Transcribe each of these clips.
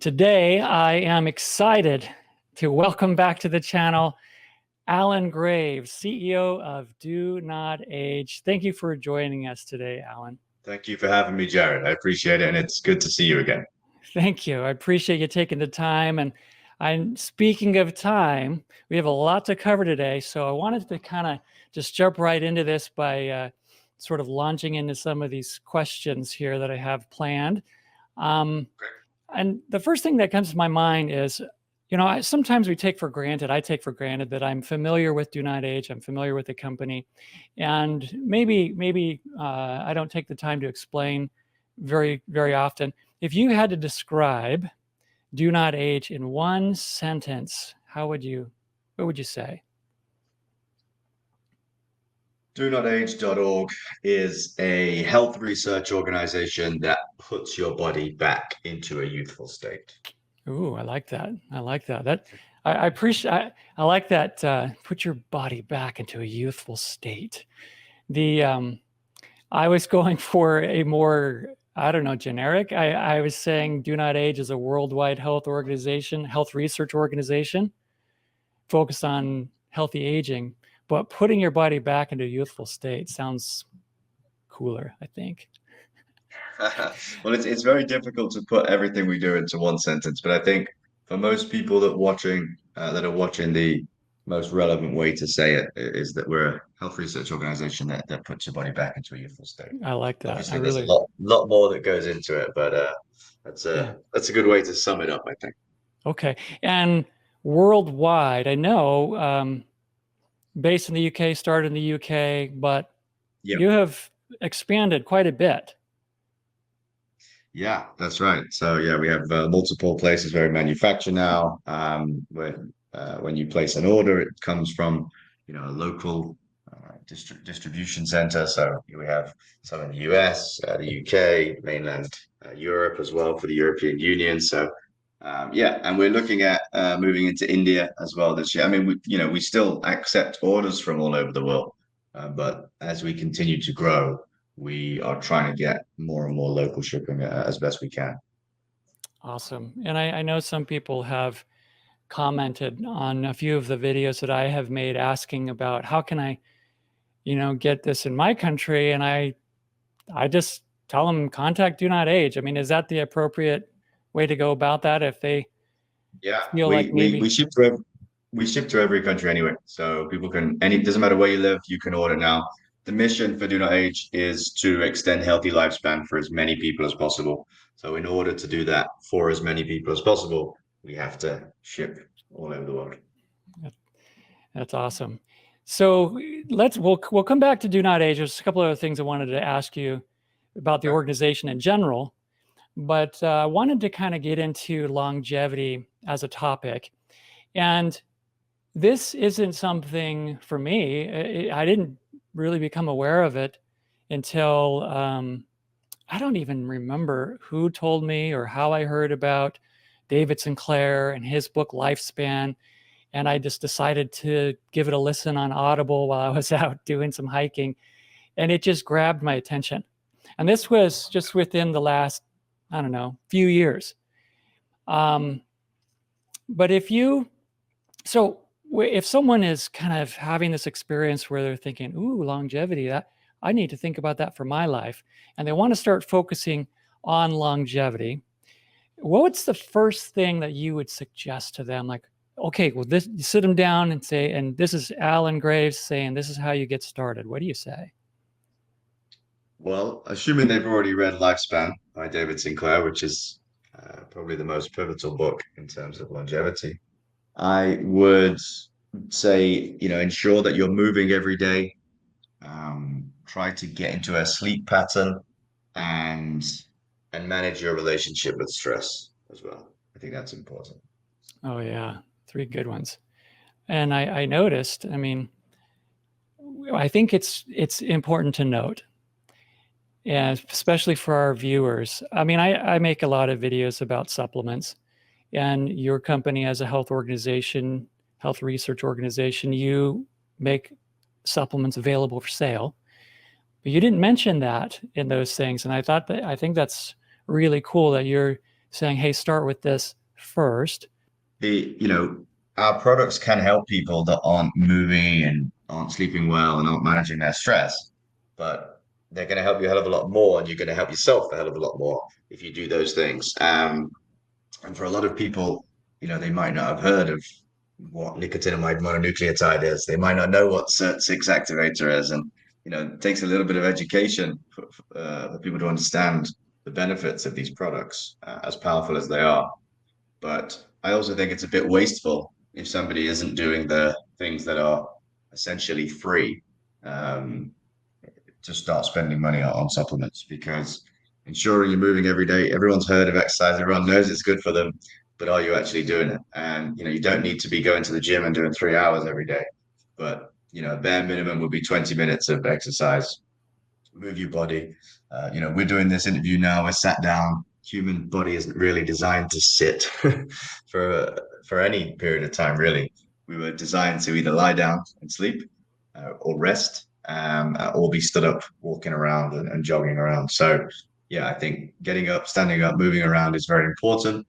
Today, I am excited to welcome back to the channel Alan Graves, CEO of DoNotAge. Thank you for joining us today, Alan. Thank you for having me, Jared. I appreciate it, and it's good to see you again. Thank you. I appreciate you taking the time. And speaking of time, we have a lot to cover today. So I wanted to kind of just jump right into this by sort of launching into some of these questions here that I have planned. And the first thing that comes to my mind is, sometimes we take for granted, I take for granted that I'm familiar with DoNotAge, I'm familiar with the company, and maybe I don't take the time to explain very, very often. If you had to describe DoNotAge in one sentence, what would you say? DoNotAge.org is a health research organization that puts your body back into a youthful state. Ooh, I like that. I like that. I appreciate. I like that. Put your body back into a youthful state. I was going for a more, I don't know, generic. I was saying DoNotAge is a worldwide health research organization, focused on healthy aging. But putting your body back into a youthful state sounds cooler, I think. Well, it's very difficult to put everything we do into one sentence, but I think for most people that are watching, the most relevant way to say it is that we're a health research organization that puts your body back into a youthful state. I like that. Obviously, there's a lot more that goes into it, but that's a good way to sum it up, I think. Okay, and worldwide, I know. Based in the UK, started in the UK, but you have expanded quite a bit. Yeah, that's right. So yeah, we have multiple places where we manufacture now. When you place an order, it comes from a local distribution center. So we have some in the US, the UK, mainland Europe as well for the European Union. So and we're looking at moving into India as well this year. I mean, we still accept orders from all over the world, but as we continue to grow, we are trying to get more and more local shipping as best we can. Awesome. And I know some people have commented on a few of the videos that I have made asking about how can I, get this in my country, and I just tell them contact DoNotAge. I mean, is that the appropriate way to go about that if they feel like maybe we ship to every country anyway, so people can doesn't matter where you live, you can order now. The mission for DoNotAge is to extend healthy lifespan for as many people as possible. So in order to do that for as many people as possible, we have to ship all over the world. That's awesome. So we'll come back to DoNotAge. There's a couple of other things I wanted to ask you about the organization in general, but I wanted to kind of get into longevity as a topic. And this isn't something for me. I didn't really become aware of it until I don't even remember who told me or how I heard about David Sinclair and his book Lifespan. And I just decided to give it a listen on Audible while I was out doing some hiking. And it just grabbed my attention. And this was just within the last, I don't know, few years. But if someone is kind of having this experience where they're thinking, ooh, longevity, I need to think about that for my life, and they want to start focusing on longevity, what's the first thing that you would suggest to them? Like, okay, well, you sit them down and say, and this is Alan Graves saying, this is how you get started. What do you say? Well, assuming they've already read Lifespan by David Sinclair, which is probably the most pivotal book in terms of longevity, I would say, ensure that you're moving every day. Try to get into a sleep pattern and manage your relationship with stress as well. I think that's important. Oh yeah, 3 good ones. And I noticed, I mean, I think it's important to note, and especially for our viewers. I mean, I make a lot of videos about supplements, and your company as a health research organization, you make supplements available for sale, but you didn't mention that in those things. And I think that's really cool that you're saying, hey, start with this first. Our products can help people that aren't moving and aren't sleeping well and aren't managing their stress, but they're going to help you a hell of a lot more, and you're going to help yourself a hell of a lot more if you do those things. And for a lot of people, they might not have heard of what nicotinamide mononucleotide is. They might not know what SIRT6 activator is. And, it takes a little bit of education for people to understand the benefits of these products, as powerful as they are. But I also think it's a bit wasteful if somebody isn't doing the things that are essentially free, um, to start spending money on supplements, because ensuring you're moving every day, everyone's heard of exercise, everyone knows it's good for them, but are you actually doing it? And you don't need to be going to the gym and doing 3 hours every day, but a bare minimum would be 20 minutes of exercise. Move your body. We're doing this interview now, we're sat down. Human body isn't really designed to sit for any period of time, really. We were designed to either lie down and sleep, or rest, or be stood up, walking around and jogging around. So, yeah, I think getting up, standing up, moving around is very important.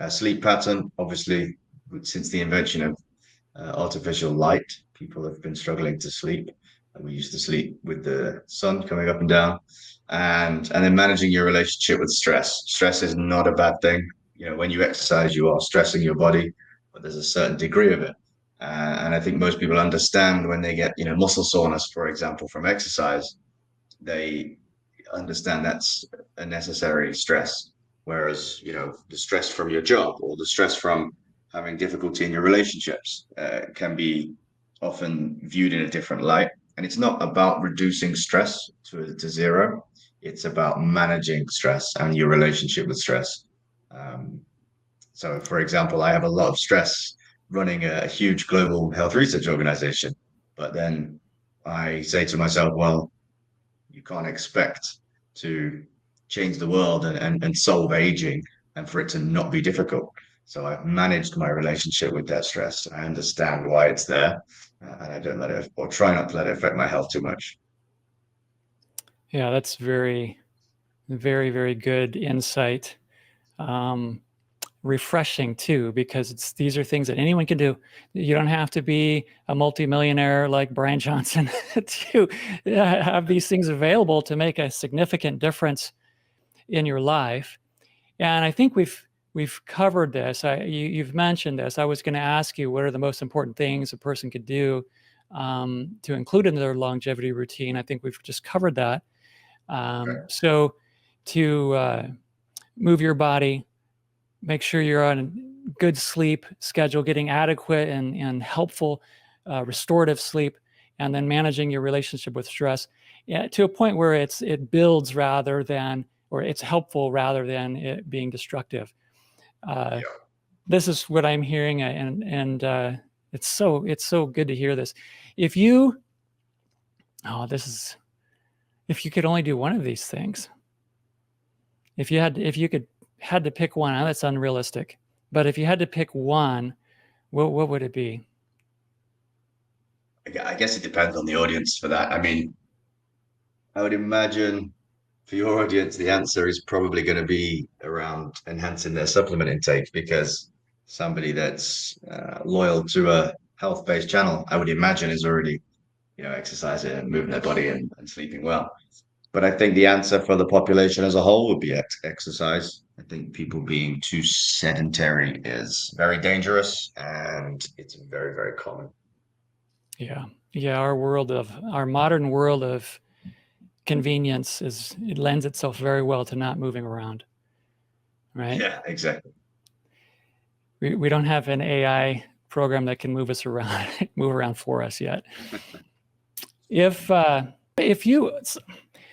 Sleep pattern, obviously, since the invention of artificial light, people have been struggling to sleep. We used to sleep with the sun coming up and down, and then managing your relationship with stress. Stress is not a bad thing. When you exercise, you are stressing your body, but there's a certain degree of it. And I think most people understand when they get, muscle soreness, for example, from exercise, they understand that's a necessary stress. Whereas, the stress from your job or the stress from having difficulty in your relationships can be often viewed in a different light. And it's not about reducing stress to zero. It's about managing stress and your relationship with stress. So, for example, I have a lot of stress running a huge global health research organization. But then I say to myself, well, you can't expect to change the world and solve aging and for it to not be difficult. So I've managed my relationship with that stress. I understand why it's there, and I don't let it, or try not to let it affect my health too much. Yeah, that's very, very, very good insight. Refreshing too, because these are things that anyone can do. You don't have to be a multimillionaire like Brian Johnson to have these things available to make a significant difference in your life. And I think we've covered this. You've mentioned this. I was going to ask you, what are the most important things a person could do to include in their longevity routine? I think we've just covered that. So to move your body, make sure you're on a good sleep schedule, getting adequate and helpful restorative sleep, and then managing your relationship with stress, to a point where it builds rather than, or it's helpful rather than it being destructive. This is what I'm hearing, and it's so good to hear this. If you could only do one of these things, if you had to pick one, that's unrealistic, but if you had to pick one, what would it be? I guess it depends on the audience for that. I mean, I would imagine for your audience, the answer is probably going to be around enhancing their supplement intake, because somebody that's loyal to a health-based channel, I would imagine, is already, exercising and moving their body and sleeping well. But I think the answer for the population as a whole would be exercise. I think people being too sedentary is very dangerous, and it's very, very common. Yeah. Our modern world of convenience it lends itself very well to not moving around. Right? Yeah, exactly. We don't have an AI program that can move around for us yet.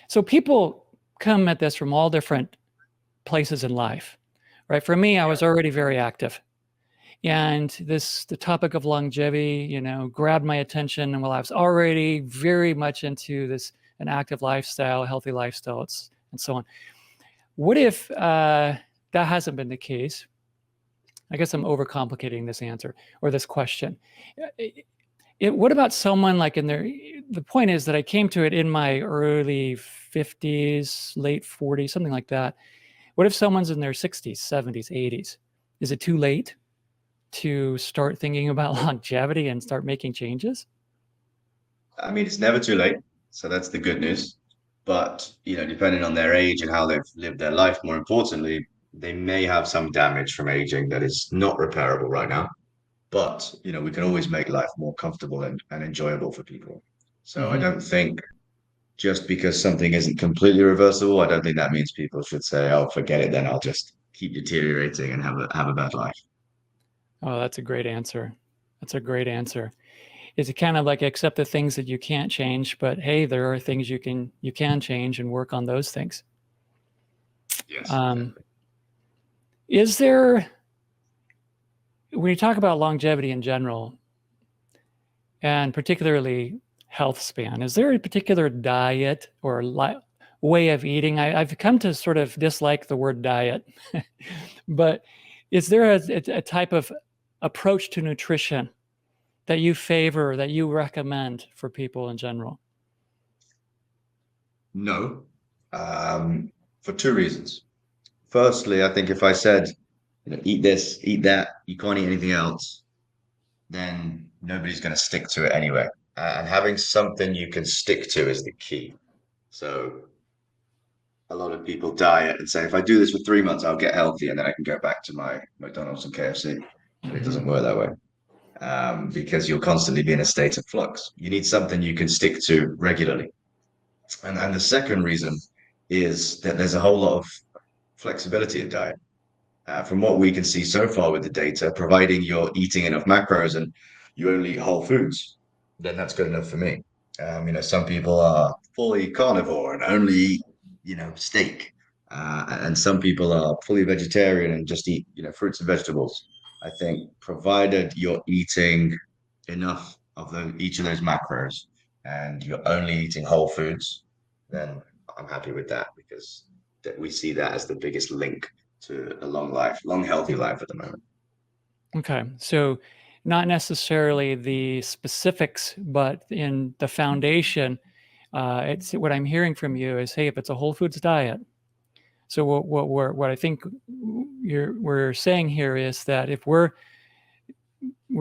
So people come at this from all different places in life, right? For me, I was already very active, and the topic of longevity, grabbed my attention. And while I was already very much into an active lifestyle, a healthy lifestyle, and so on. What if that hasn't been the case? I guess I'm overcomplicating this answer or this question. What about someone like the point is that I came to it in my early 50s, late 40s, something like that, What if someone's in their 60s, 70s, 80s? Is it too late to start thinking about longevity and start making changes? I mean, it's never too late, so that's the good news. But depending on their age and how they've lived their life, more importantly, they may have some damage from aging that is not repairable right now. But we can always make life more comfortable and enjoyable for people. So I Mm-hmm. don't think just because something isn't completely reversible, I don't think that means people should say, "Oh, forget it, then I'll just keep deteriorating and have a bad life." Oh, that's a great answer. That's a great answer. Is it kind of like accept the things that you can't change, but hey, there are things you can change and work on those things. Yes, Um, exactly. is there, when you talk about longevity in general, and particularly health span, is there a particular diet or way of eating? I've come to sort of dislike the word diet, but is there a type of approach to nutrition that you favor, that you recommend for people in general? No, for two reasons. Firstly, I think if I said, eat this, eat that, you can't eat anything else, then nobody's going to stick to it anyway. And having something you can stick to is the key. So a lot of people diet and say, if I do this for 3 months, I'll get healthy and then I can go back to my McDonald's and KFC. But it doesn't work that way because you'll constantly be in a state of flux. You need something you can stick to regularly. And the second reason is that there's a whole lot of flexibility in diet. From what we can see so far with the data, providing you're eating enough macros and you only eat whole foods, then that's good enough for me. Some people are fully carnivore and only eat, steak. And some people are fully vegetarian and just eat, fruits and vegetables. I think provided you're eating enough of each of those macros and you're only eating whole foods, then I'm happy with that because we see that as the biggest link to a long life, long, healthy life at the moment. Okay, so not necessarily the specifics, but in the foundation, it's what I'm hearing from you is, hey, if it's a whole foods diet. So what I think we're saying here is that if we're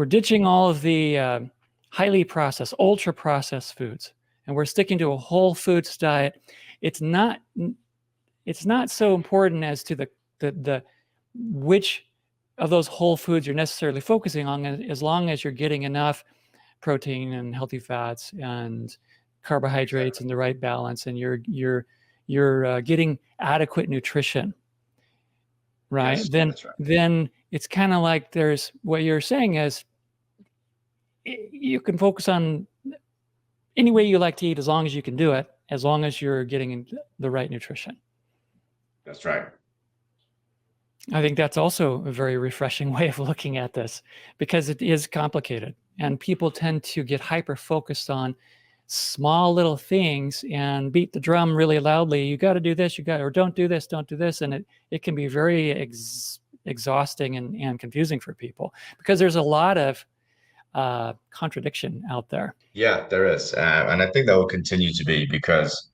ditching all of the highly processed, ultra processed foods, and we're sticking to a whole foods diet, it's not so important as to the which of those whole foods you're necessarily focusing on, as long as you're getting enough protein and healthy fats and carbohydrates in the right balance, and you're getting adequate nutrition, right? Yes, Then that's right. then it's kind of like there's what you're saying is you can focus on any way you like to eat as long as you can do it, as long as you're getting the right nutrition. That's right. I think that's also a very refreshing way of looking at this because it is complicated and people tend to get hyper focused on small little things and beat the drum really loudly. You got to do this, or don't do this, don't do this. And it can be very exhausting and confusing for people because there's a lot of contradiction out there. Yeah, there is. And I think that will continue to be because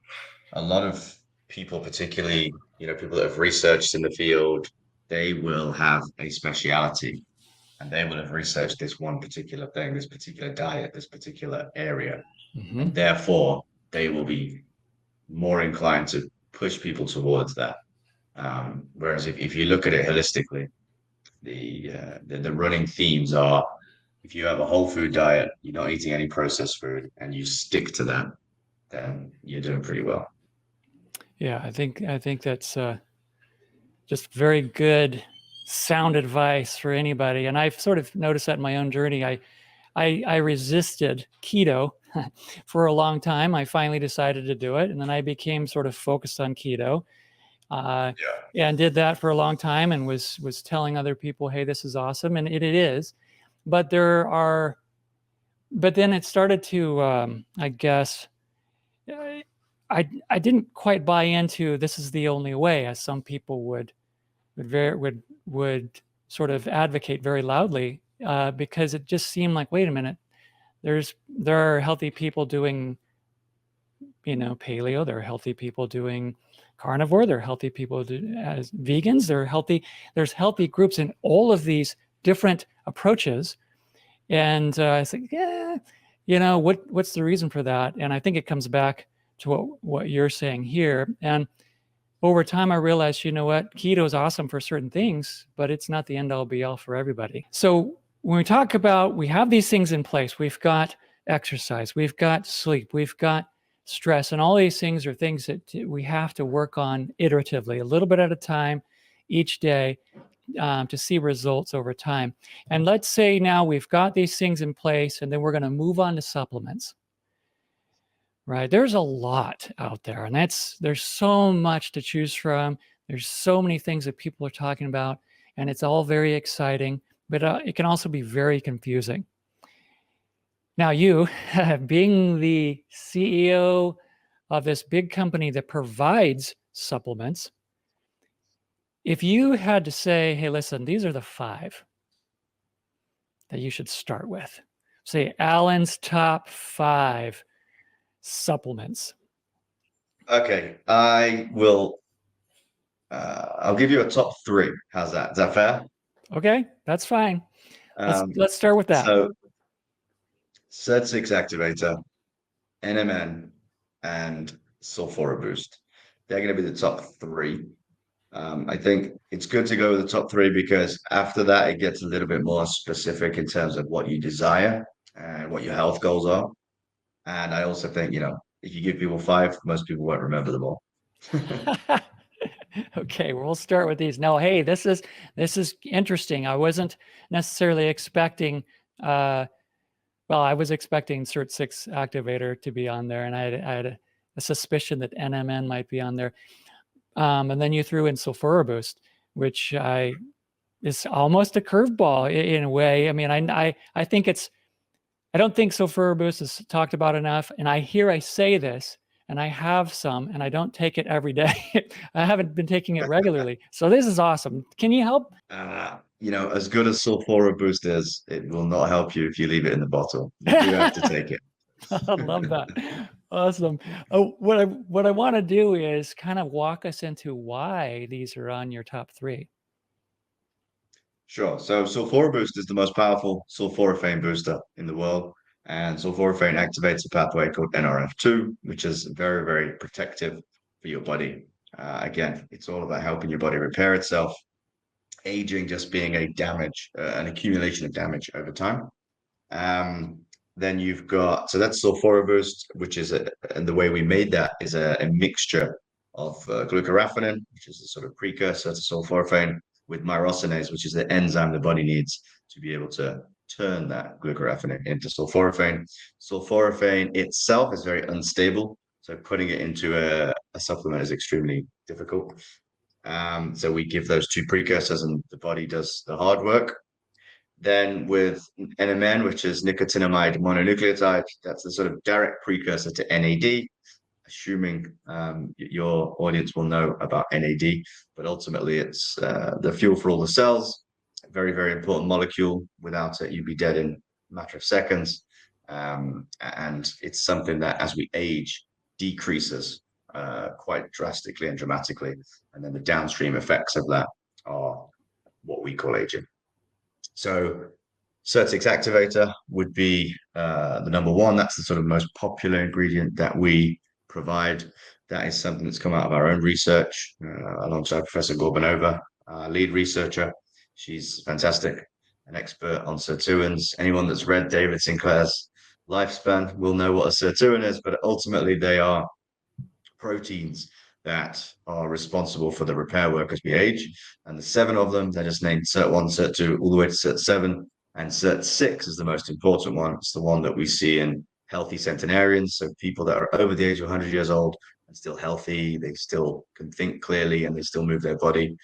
a lot of people, particularly, people that have researched in the field, they will have a speciality and they will have researched this one particular thing, this particular diet, this particular area. Mm-hmm. And therefore, they will be more inclined to push people towards that. Whereas if you look at it holistically, the running themes are if you have a whole food diet, you're not eating any processed food, and you stick to that, then you're doing pretty well. Yeah, I think that's just very good, sound advice for anybody. And I've sort of noticed that in my own journey. I resisted keto for a long time. I finally decided to do it, and then I became sort of focused on keto, and did that for a long time, and was telling other people, "Hey, this is awesome," and it is. But then it started to, I guess, I didn't quite buy into this is the only way, as some people would sort of advocate very loudly, because it just seemed like, wait a minute, there are healthy people doing paleo, there are healthy people doing carnivore, there are healthy people as vegans, there's healthy groups in all of these different approaches. And I said, yeah, what's the reason for that? And I think it comes back to what you're saying here. And over time, I realized, you know what, keto is awesome for certain things, but it's not the end all be all for everybody. So when we talk about, we have these things in place, we've got exercise, we've got sleep, we've got stress, and all these things are things that we have to work on iteratively, a little bit at a time, each day, to see results over time. And let's say now we've got these things in place, and then we're going to move on to supplements. Right. There's a lot out there, and there's so much to choose from. There's so many things that people are talking about, and it's all very exciting, but it can also be very confusing. Now, you, being the CEO of this big company that provides supplements, if you had to say, hey, listen, these are the 5 that you should start with, say Alan's top 5 supplements. Okay, I will. I'll give you a top 3. How's that? Is that fair? Okay, that's fine. Let's start with that. So, SIRT6 activator, NMN, and Sulfura Boost. They're going to be the top 3. I think it's good to go with the top 3 because after that, it gets a little bit more specific in terms of what you desire and what your health goals are. And I also think, if you give people 5, most people won't remember them all. Okay, we'll start with these. No, hey, this is interesting. I wasn't necessarily expecting. Well, I was expecting SIRT6 activator to be on there, and I had a suspicion that NMN might be on there. And then you threw in Sulfura Boost, which is almost a curveball in a way. I mean, I think I don't think Sulfura Boost is talked about enough, and I say this. And I have some, and I don't take it every day. I haven't been taking it regularly. So this is awesome. Can you help? As good as Sulfura Boost is, it will not help you if you leave it in the bottle. You do have to take it. I love that. Awesome. What I want to do is kind of walk us into why these are on your top 3. Sure. So Sulfura Boost is the most powerful sulforaphane booster in the world. And sulforaphane activates a pathway called NRF2, which is very, very protective for your body. Again, it's all about helping your body repair itself. Aging just being an accumulation of damage over time. Then you've got, so that's Sulfura Boost, which is and the way we made that is a mixture of glucoraphanin, which is a sort of precursor to sulforaphane, with myrosinase, which is the enzyme the body needs to be able to turn that glucoraphanin into sulforaphane. Sulforaphane itself is very unstable, so putting it into a supplement is extremely difficult. So we give those 2 precursors, and the body does the hard work. Then with NMN, which is nicotinamide mononucleotide, that's the sort of direct precursor to NAD. Assuming your audience will know about NAD, but ultimately it's the fuel for all the cells. A very, very important molecule. Without it, you'd be dead in a matter of seconds. And it's something that, as we age, decreases quite drastically and dramatically. And then the downstream effects of that are what we call aging. So SIRT6 activator would be the number 1. That's the sort of most popular ingredient that we provide. That is something that's come out of our own research alongside Professor Gorbanova, lead researcher. She's fantastic, an expert on sirtuins. Anyone that's read David Sinclair's Lifespan will know what a sirtuin is, but ultimately they are proteins that are responsible for the repair work as we age. And the 7 of them, they're just named SIRT1, SIRT2, all the way to SIRT7. And SIRT6 is the most important one. It's the one that we see in healthy centenarians, so people that are over the age of 100 years old and still healthy, they still can think clearly, and they still move their body,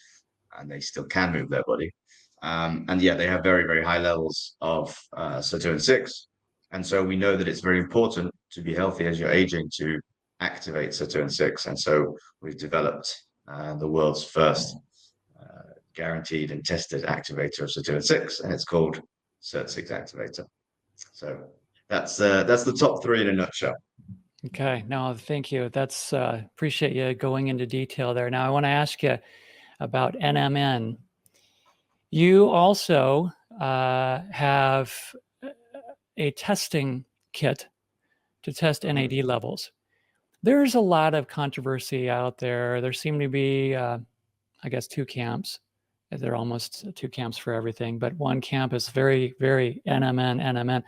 and they still can move their body. And yeah, they have very, very high levels of sirtuin 6. And so we know that it's very important to be healthy as you're aging to activate sirtuin 6. And so we've developed the world's first guaranteed and tested activator of sirtuin 6, and it's called SIRT6 activator. So that's the top 3 in a nutshell. Okay, no, thank you. That's appreciate you going into detail there. Now I want to ask you about NMN. You also have a testing kit to test NAD levels. There's a lot of controversy out there. There seem to be, I guess, two camps. There are almost two camps for everything, but one camp is very, very NMN, NMN.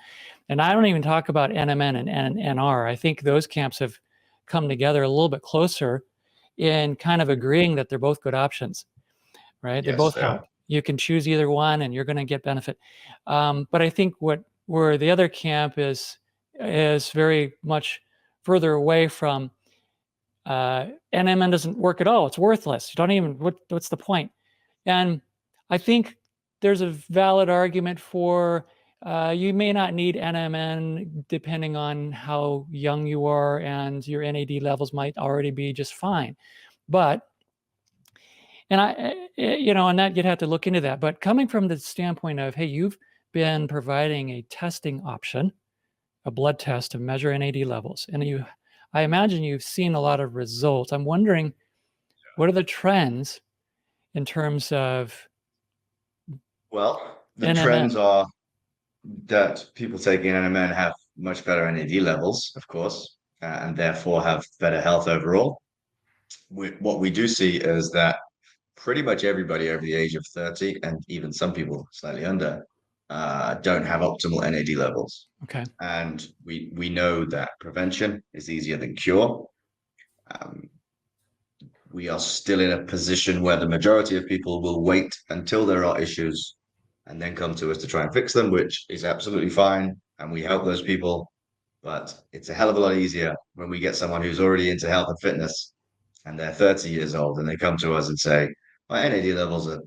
And I don't even talk about NMN and NR. I think those camps have come together a little bit closer in kind of agreeing that they're both good options, right? They Yes, both they are. help. You can choose either one and you're going to get benefit. But I think where the other camp is very much further away from NMN doesn't work at all. It's worthless. You don't even, what's the point? And I think there's a valid argument for you may not need NMN depending on how young you are, and your NAD levels might already be just fine. But, and and that you'd have to look into that. But coming from the standpoint of, hey, you've been providing a testing option, a blood test to measure NAD levels, and I imagine you've seen a lot of results. I'm wondering, what are the trends in terms of Well, the NMN? trends are that people taking NMN have much better NAD levels, of course, and therefore have better health overall. What we do see is that pretty much everybody over the age of 30, and even some people slightly under, don't have optimal NAD levels. Okay. And we know that prevention is easier than cure. Um, we are still in a position where the majority of people will wait until there are issues and then come to us to try and fix them, which is absolutely fine. And we help those people. But it's a hell of a lot easier when we get someone who's already into health and fitness and they're 30 years old and they come to us and say, my NAD levels are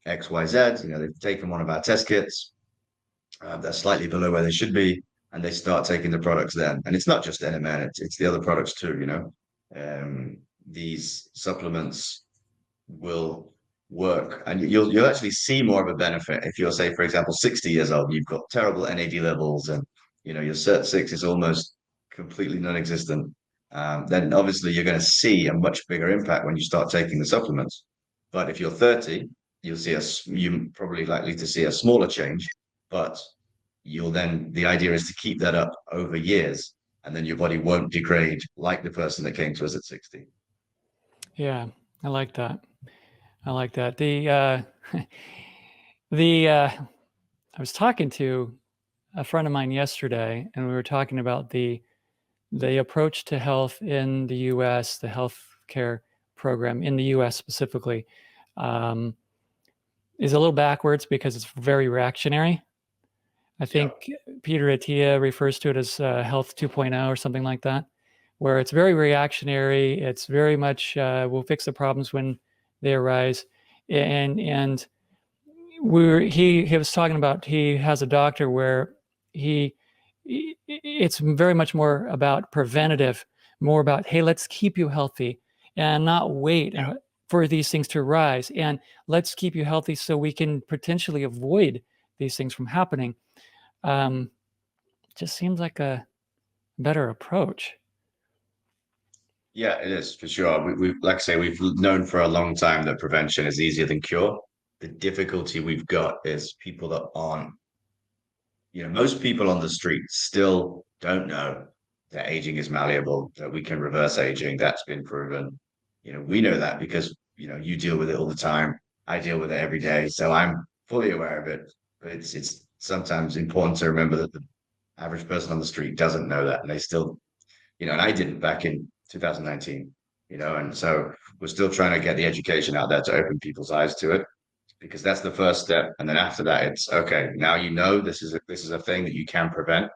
XYZ. They've taken one of our test kits. They're slightly below where they should be. And they start taking the products then. And it's not just NMN, it's the other products too. These supplements will work, and you'll actually see more of a benefit if you're, say, for example, 60 years old, you've got terrible NAD levels, and your CERT6 is almost completely non-existent. Then obviously you're going to see a much bigger impact when you start taking the supplements. But if you're 30, you're probably likely to see a smaller change, but the idea is to keep that up over years, and then your body won't degrade like the person that came to us at 60. Yeah, I like that. I like that. I was talking to a friend of mine yesterday, and we were talking about the approach to health in the U.S., the healthcare program in the U.S. specifically, is a little backwards because it's very reactionary. I think Peter Attia refers to it as Health 2.0 or something like that, where it's very reactionary. It's very much we'll fix the problems when they arise, and he was talking about, he has a doctor where it's very much more about preventative, more about, hey, let's keep you healthy and not wait for these things to arise, and let's keep you healthy so we can potentially avoid these things from happening. Just seems like a better approach. Yeah, it is for sure. We like I say, we've known for a long time that prevention is easier than cure. The difficulty we've got is people that aren't, most people on the street still don't know that aging is malleable, that we can reverse aging. That's been proven. We know that because, you deal with it all the time. I deal with it every day. So I'm fully aware of it. But it's sometimes important to remember that the average person on the street doesn't know that. And they still, and I didn't back in 2019, and so we're still trying to get the education out there to open people's eyes to it, because that's the first step. And then after that, it's okay. Now this is a thing that you can prevent.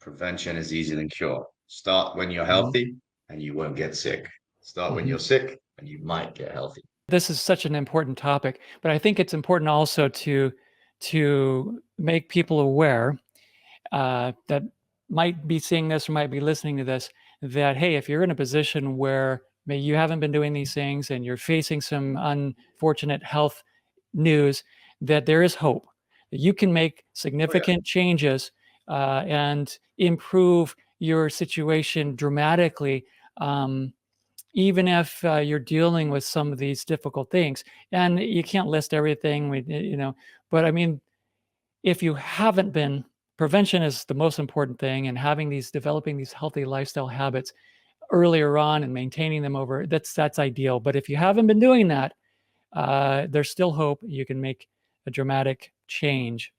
Prevention is easier than cure. Start when you're healthy, and you won't get sick. Start when you're sick, and you might get healthy. This is such an important topic, but I think it's important also to make people aware that might be seeing this or might be listening to this, that, hey, if you're in a position where maybe you haven't been doing these things and you're facing some unfortunate health news, that there is hope, that you can make significant changes and improve your situation dramatically, even if you're dealing with some of these difficult things. And you can't list everything, but I mean, if you haven't been, prevention is the most important thing, and developing these healthy lifestyle habits earlier on and maintaining them over, that's ideal. But if you haven't been doing that, there's still hope. You can make a dramatic change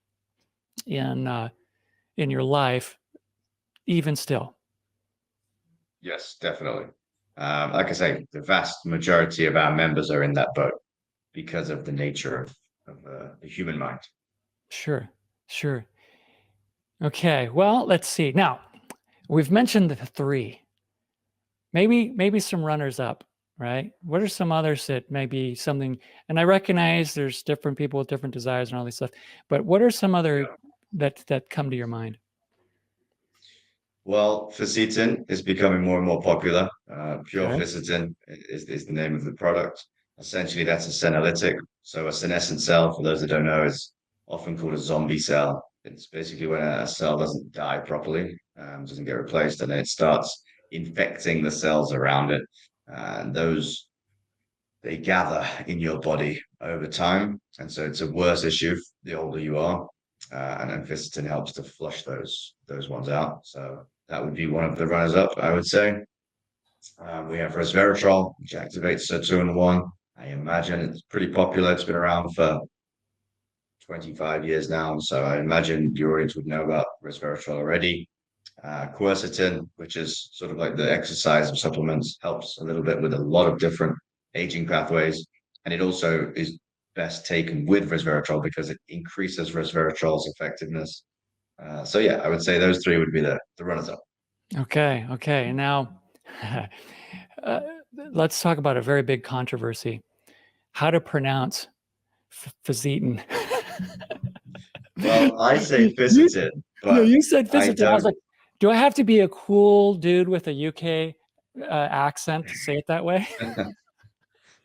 in your life, even still. Yes, definitely. Like I say, the vast majority of our members are in that boat because of the nature of the human mind. Sure, sure. Okay, well, let's see. Now, we've mentioned the three. Maybe some runners up, right? What are some others that may be something? And I recognize there's different people with different desires and all this stuff, but what are some other that come to your mind? Well, Facetin is becoming more and more popular. Pure Okay. Facetin is the name of the product. Essentially, that's a senolytic. So a senescent cell, for those that don't know, is often called a zombie cell. It's basically when a cell doesn't die properly, doesn't get replaced, and then it starts infecting the cells around it. And those they gather in your body over time. And so it's a worse issue the older you are. And then Amphisbatin helps to flush those ones out. So that would be one of the runners up, I would say. We have resveratrol, which activates SIRT2 I imagine it's pretty popular. It's been around for 25 years now. So I imagine your audience would know about resveratrol already. Quercetin, which is sort of like the exercise of supplements, helps a little bit with a lot of different aging pathways. And it also is best taken with resveratrol because it increases resveratrol's effectiveness. So yeah, I would say those three would be the runners up. Okay. Okay. And now uh, let's talk about a very big controversy: how to pronounce Facetin. Well, I say You, Fisetin, yeah, but you said I Facetin. I was don't. like, do I have to be a cool dude with a UK accent to say it that way?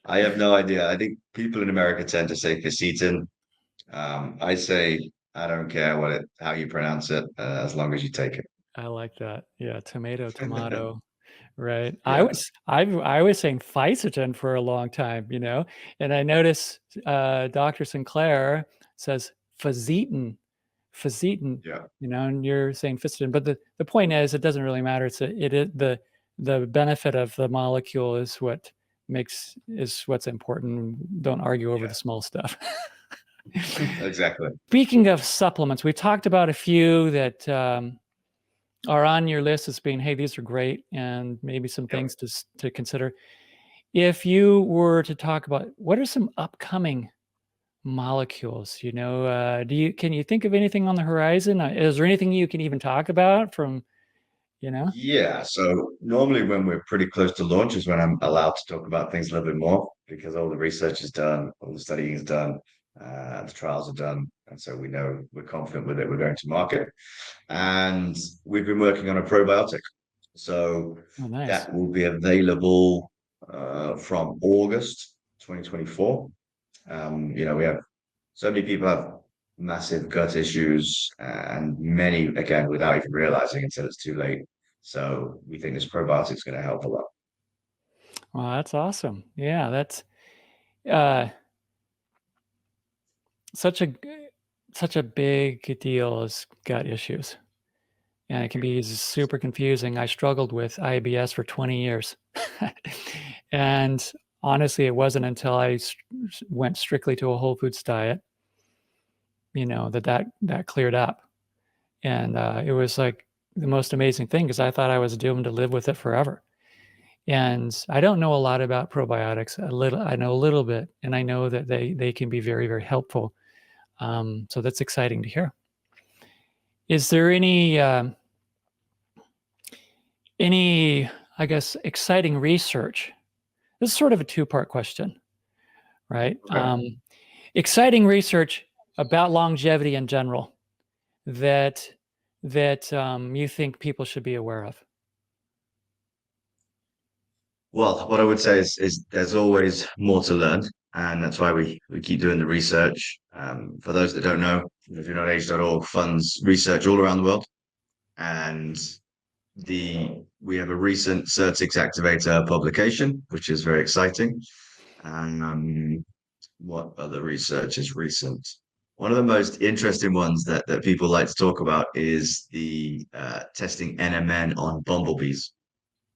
I have no idea. I think people in America tend to say Fisetin. I say I don't care how you pronounce it, as long as you take it. I like that. Yeah, tomato. Right. Yeah, I was saying Fisetin for a long time, and I notice Dr. Sinclair says Fazetin, Fazetin, yeah, and you're saying Fisetin. But the point is, it doesn't really matter. It is the benefit of the molecule is what's important. Don't argue over the yeah. small stuff. Exactly. Speaking of supplements, we talked about a few that are on your list as being, hey, these are great, and maybe some Yep. things to consider. If you were to talk about what are some upcoming molecules, can you think of anything on the horizon? Is there anything you can even talk about from, Yeah, so normally when we're pretty close to launch is when I'm allowed to talk about things a little bit more because all the research is done, all the studying is done, the trials are done, and so we know we're confident with it. We're going to market, and we've been working on a probiotic, so Oh, nice. that will be available from August 2024. We have so many people have massive gut issues, and many, again, without even realizing until it's too late. So we think this probiotic is going to help a lot. Well, that's awesome. Yeah, that's uh, such a such a big deal as gut issues. And it can be super confusing. I struggled with IBS for 20 years. And honestly, it wasn't until I went strictly to a whole foods diet, that cleared up. And it was like the most amazing thing because I thought I was doomed to live with it forever. And I don't know a lot about probiotics. I know a little bit, and I know that they can be very, very helpful. So that's exciting to hear. Is there any, I guess, exciting research? This is sort of a two-part question, right? Okay. Exciting research about longevity in general that you think people should be aware of. Well, what I would say is there's always more to learn, and that's why we keep doing the research. For those that don't know, DoNotAge.org funds research all around the world, and we have a recent Certix activator publication, which is very exciting. And what other research is recent? One of the most interesting ones that people like to talk about is the testing NMN on bumblebees.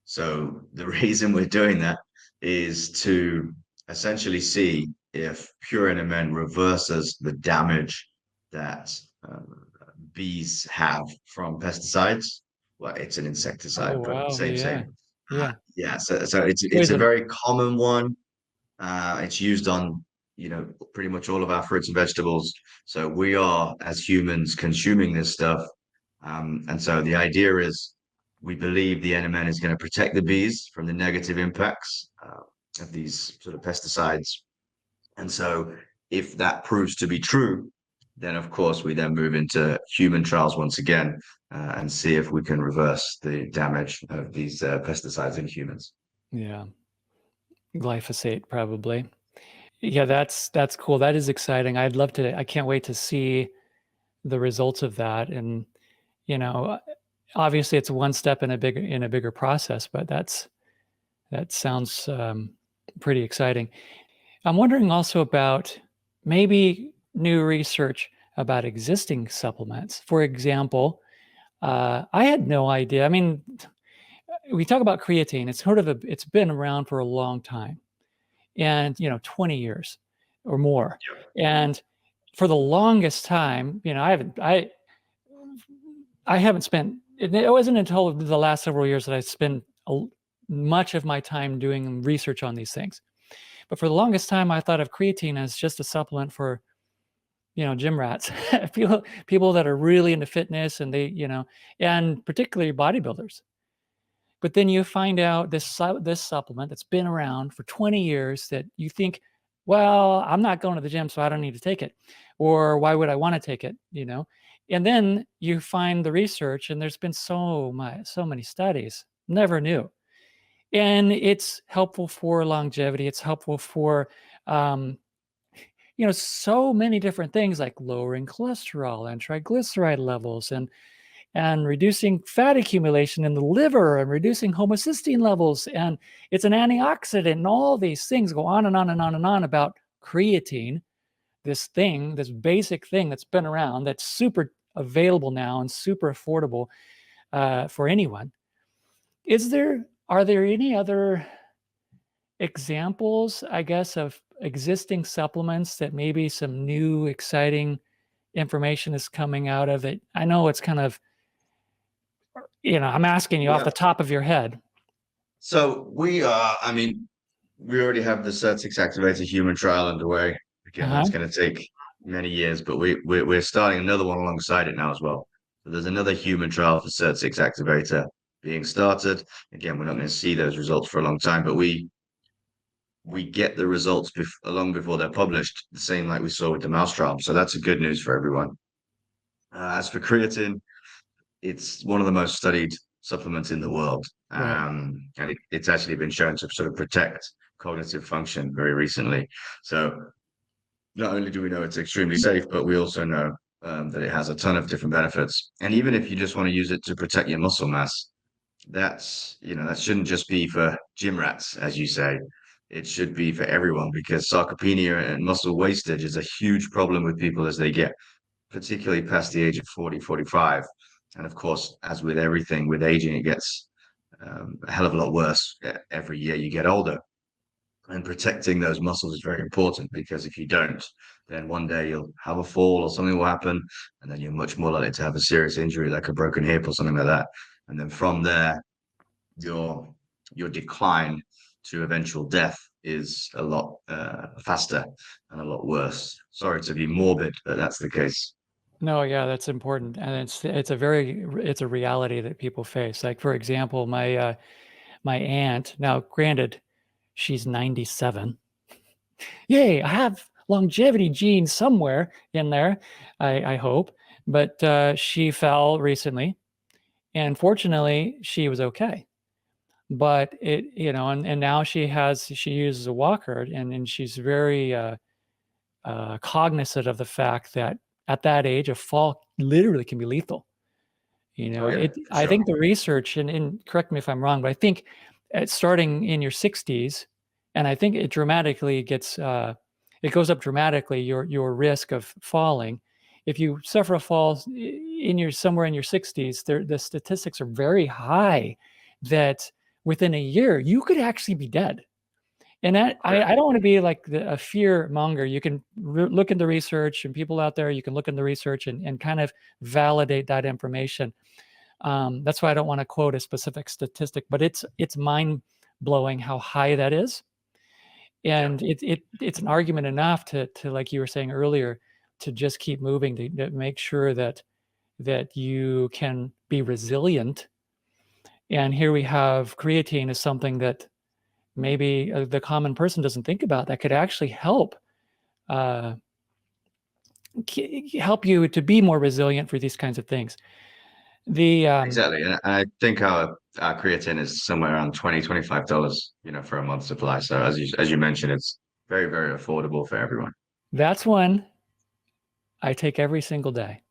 So the reason we're doing that is to essentially see if pure NMN reverses the damage that bees have from pesticides. Well, it's an Oh, insecticide, but wow. same, Yeah. same. Yeah. Yeah, so it's a Poison. very common one. It's used on, pretty much all of our fruits and vegetables. So we are, as humans, consuming this stuff. And so the idea is we believe the NMN is going to protect the bees from the negative impacts of these sort of pesticides. And so if that proves to be true, then of course we then move into human trials once again and see if we can reverse the damage of these pesticides in humans. Yeah. Glyphosate, probably. Yeah, that's cool. That is exciting. I can't wait to see the results of that. And, you know, obviously it's one step in a bigger process, but that sounds pretty exciting. I'm wondering also about maybe new research about existing supplements. For example, I had no idea. I mean, we talk about creatine. It's been around for a long time, and 20 years or more. And for the longest time, I haven't spent. It wasn't until the last several years that I spent much of my time doing research on these things. But for the longest time, I thought of creatine as just a supplement for, gym rats, people that are really into fitness, and and particularly bodybuilders. But then you find out this supplement that's been around for 20 years that you think, well, I'm not going to the gym, so I don't need to take it, or why would I want to take it? And then you find the research, and there's been so many studies, never knew, and it's helpful for longevity. It's helpful for um, so many different things like lowering cholesterol and triglyceride levels and reducing fat accumulation in the liver and reducing homocysteine levels. And it's an antioxidant, and all these things go on and on and on and on about creatine, this basic thing that's been around, that's super available now and super affordable for anyone. Are there any other examples, I guess, of existing supplements that maybe some new exciting information is coming out of it? I know it's kind of, I'm asking you off Yeah. the top of your head. So I mean, we already have the Certix activator human trial underway. Again, Uh-huh. that's going to take many years, but we're starting another one alongside it now as well. So there's another human trial for Certix activator being started. Again, we're not going to see those results for a long time, but we get the results long before they're published, the same like we saw with the mouse trial. So that's a good news for everyone. As for creatine, it's one of the most studied supplements in the world. Right. And it's actually been shown to sort of protect cognitive function very recently. So not only do we know it's extremely safe, but we also know that it has a ton of different benefits. And even if you just want to use it to protect your muscle mass, that shouldn't just be for gym rats, as you say. It should be for everyone because sarcopenia and muscle wastage is a huge problem with people as they get particularly past the age of 40, 45. And of course, as with everything with aging, it gets a hell of a lot worse every year you get older. And protecting those muscles is very important because if you don't, then one day you'll have a fall or something will happen, and then you're much more likely to have a serious injury like a broken hip or something like that. And then from there, your decline to eventual death is a lot faster and a lot worse. Sorry to be morbid, but that's the case. No, yeah, that's important, and it's a reality that people face. Like, for example, my aunt. Now, granted, she's 97. Yay! I have longevity genes somewhere in there. I hope, but she fell recently, and fortunately, she was okay. But and now she uses a walker, and she's very cognizant of the fact that at that age, a fall literally can be lethal. Oh yeah, for I sure. think the research, and correct me if I'm wrong, but I think starting in your 60s, and I think it dramatically gets, it goes up dramatically, your risk of falling. If you suffer a fall in your somewhere in your 60s, the statistics are very high that within a year you could actually be dead. And I don't want to be like a fear monger. You can look into research, and people out there, you can look in the research and kind of validate that information. That's why I don't want to quote a specific statistic, but it's mind blowing how high that is. Yeah. And it's an argument enough to like you were saying earlier, to just keep moving, to make sure that you can be resilient. And here we have creatine is something that maybe the common person doesn't think about, that could actually help uh, help you to be more resilient for these kinds of things. The Exactly. And I think our creatine is somewhere around $25, for a month supply. So as you mentioned, it's very, very affordable for everyone. That's one I take every single day.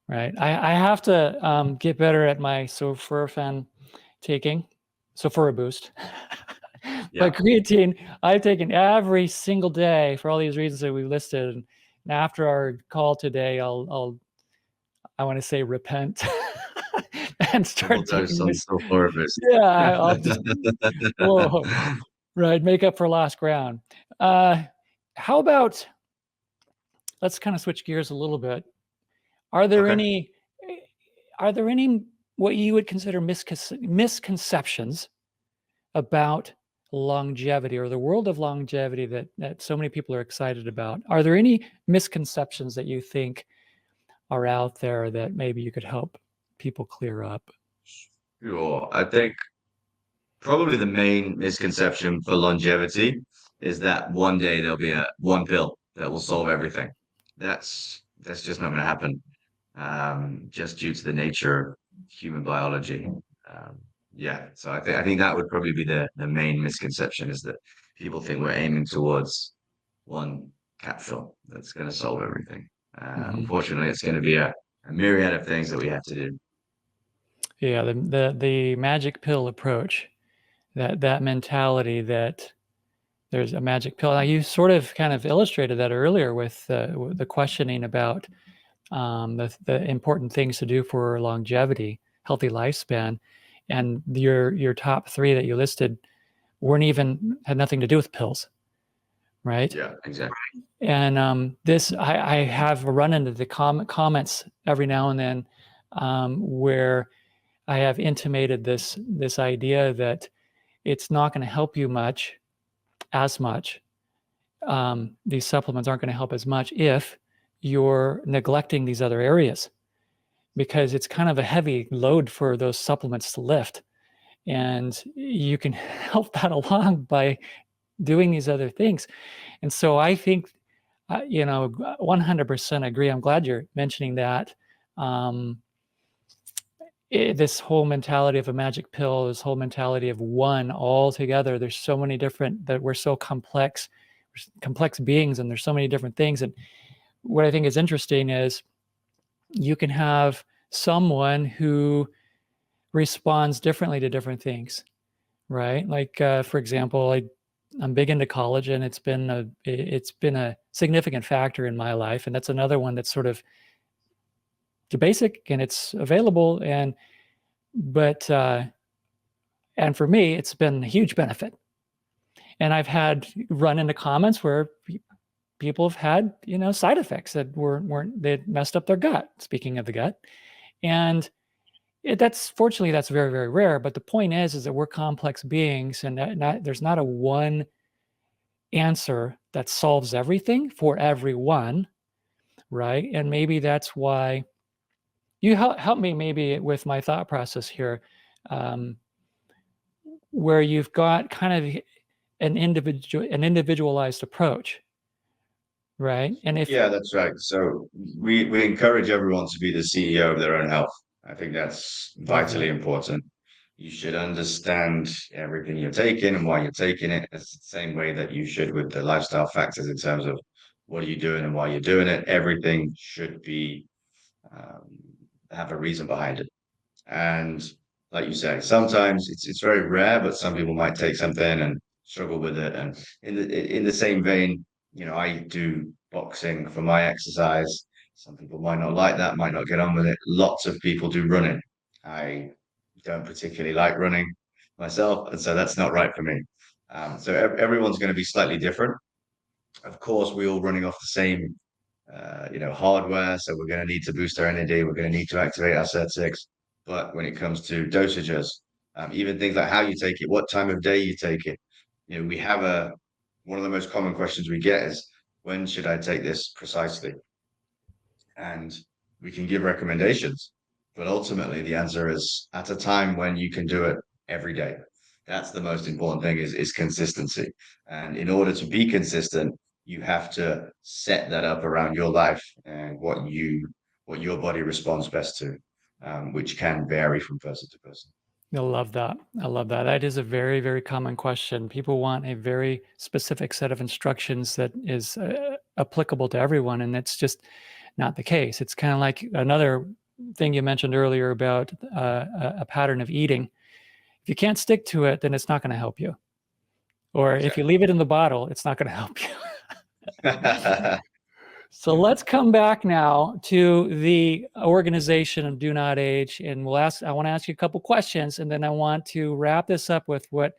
Right. I have to get better at my sulforaphane taking, sulfura boost. But Yeah. creatine, I've taken every single day for all these reasons that we listed. And after our call today, I want to say repent and start Overdose taking on this. sulfurous. Yeah, I'll just, whoa, right, make up for lost ground. Uh, how about, let's kind of switch gears a little bit. Are there Okay. any, are there any what you would consider misconceptions about longevity, or the world of longevity, that so many people are excited about? Are there any misconceptions that you think are out there that maybe you could help people clear up? Sure. I think probably the main misconception for longevity is that one day there'll be one pill that will solve everything. That's just not going to happen. Just due to the nature of human biology. Um, yeah, so I think that would probably be the main misconception, is that people think we're aiming towards one capsule that's going to solve everything. Mhm. Unfortunately, it's going to be a myriad of things that we have to do. Yeah, the magic pill approach, that mentality that there's a magic pill. Now, you sort of kind of illustrated that earlier with the questioning about the important things to do for longevity, healthy lifespan, and your top three that you listed weren't even had nothing to do with pills, right? Yeah, exactly. And this I have run into the comments every now and then, where I have intimated this idea that it's not going to help you as much. These supplements aren't going to help as much if you're neglecting these other areas, because it's kind of a heavy load for those supplements to lift. And you can help that along by doing these other things. And so I think, 100% agree. I'm glad you're mentioning that. Um, this whole mentality of a magic pill, this whole mentality of one all together. There's so many different, that we're so complex beings, and there's so many different things. And what I think is interesting is you can have someone who responds differently to different things, right? Like, for example, I'm big into college, and it's been a significant factor in my life, and that's another one that's sort of the basic, and it's available, but and for me, it's been a huge benefit. And I've had run into comments where people have had, side effects that weren't they messed up their gut. Speaking of the gut, and that's fortunately that's very, very rare. But the point is that we're complex beings, and there's not a one answer that solves everything for everyone, right? And maybe that's why you help me maybe with my thought process here, um, where you've got kind of an individualized approach, right? And if Yeah, that's right. So we encourage everyone to be the CEO of their own health. I think that's love vitally that. important. You should understand everything you're taking and why you're taking it. It's the same way that you should with the lifestyle factors, in terms of what are you doing and why you're doing it. Everything should be um, have a reason behind it. And like you say, sometimes it's very rare, but some people might take something and struggle with it. And in the same vein, I do boxing for my exercise. Some people might not like that, might not get on with it. Lots of people do running. I don't particularly like running myself, and so that's not right for me. So everyone's going to be slightly different. Of course, we're all running off the same hardware. So we're going to need to boost our energy. We're going to need to activate our SET6. But when it comes to dosages, even things like how you take it, what time of day you take it, we have one of the most common questions we get is, when should I take this precisely? And we can give recommendations, but ultimately the answer is at a time when you can do it every day. That's the most important thing is consistency. And in order to be consistent, you have to set that up around your life and what your body responds best to, which can vary from person to person. I love that. I love that. That is a very, very common question. People want a very specific set of instructions that is applicable to everyone, and it's just not the case. It's kind of like another thing you mentioned earlier about a pattern of eating. If you can't stick to it, then it's not going to help you. Or if you leave it in the bottle, it's not going to help you. So let's come back now to the organization of DoNotAge, and I want to ask you a couple questions, and then I want to wrap this up with what